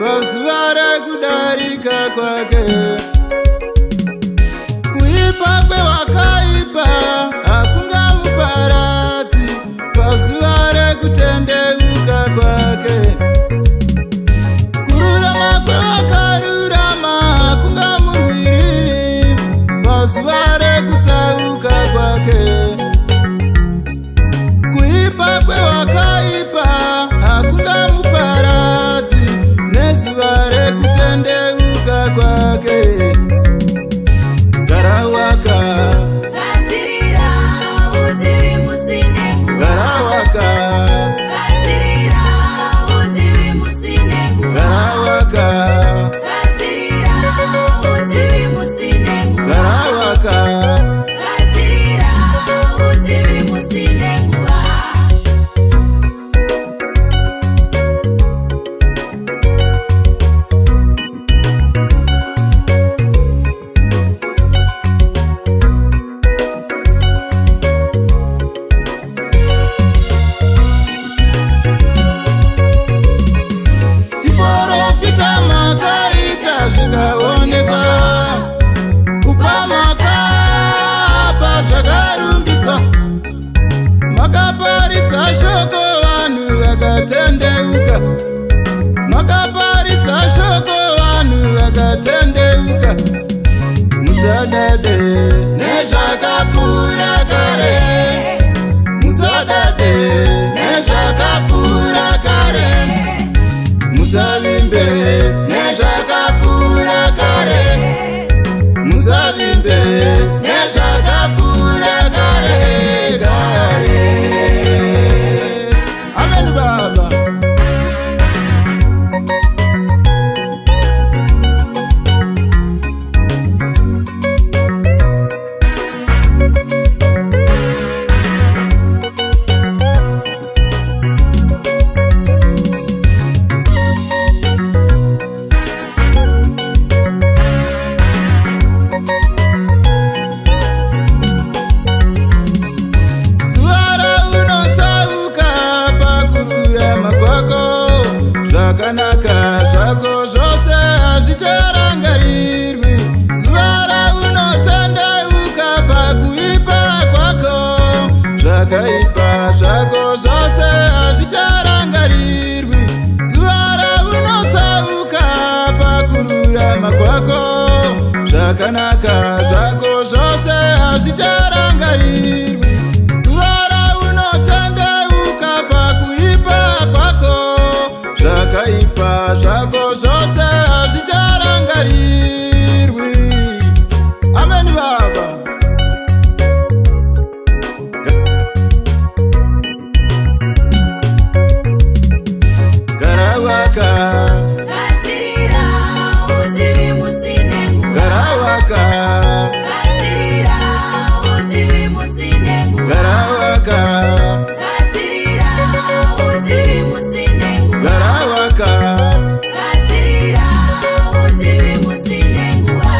pazuva rekudarika kwake. Kuipa kwevakaipa hakungamuparadzi pazuva rekutendeuka kwake. Kururama kwevakarurama hakungamurwiri pazuva rekutsauka kwake. Kuipa kwevakaipa hakungamuparadzi nezuva rekutendeuka kwake. Gara wakagadzirira uzivi musine nguva. Gara wakagadzirira uzivi musine nguva. Gara wakagadzirira uzivi musine nguva. Gara wakagadzirira uzivi musine nguva. Makaita zvikaonekwa kupa makapa zvakarumbidzwa. Makaparidza shoko vanhu vakatendeuka. Makaparidza shoko vanhu vakatendeuka. Musadade nezvakapfuura kare. Musadade nezvakapfuura kare. Musavimbe nezvakapfuura kare. Musavimbe nezvakapfuura kare. Kare. Amen Baba. Zvakanaka zvako zvose hazvicharangarirwi. Zuva raunotendeuka pakuipa kwako. Zvakaipa zvako zvose hazvicharangarirwi. Zuva raunotsauka pakururama kwako. Zvakanaka zvako zvose hazvicharangarirwi. Zuva raunotendeuka pakuipa kwako. Zvakaipa zvako zvose hazvicharangarirwi. Amen Baba. Gara wakagadzirira uzivi musine nguva. Gara wakagadzirira uzivi musine nguva. Gara wakagadzirira uzivi musine nguva. Gara wakagadzirira uzivi musine nguva.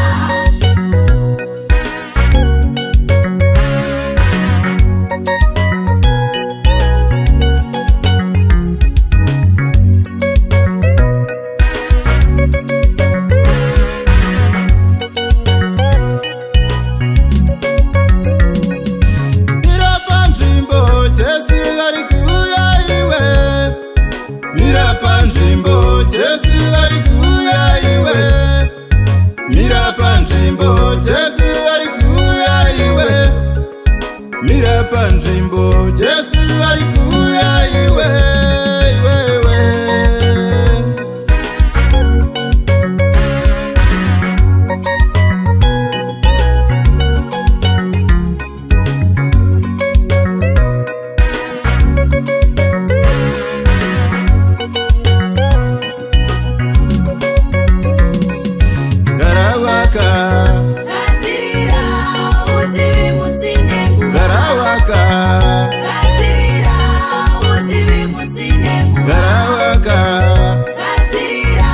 Mira panzvimbo Jesu vari kuuya iwe. Mira panzvimbo Jesu vari kuuya iwe. Mira panzvimbo Jesu vari kuuya iwe. Mira panzvimbo Jesu vari kuuya iwe. Gara wakagadzirira uzivi musine nguva. Gara wakagadzirira uzivi musine nguva. Gara wakagadzirira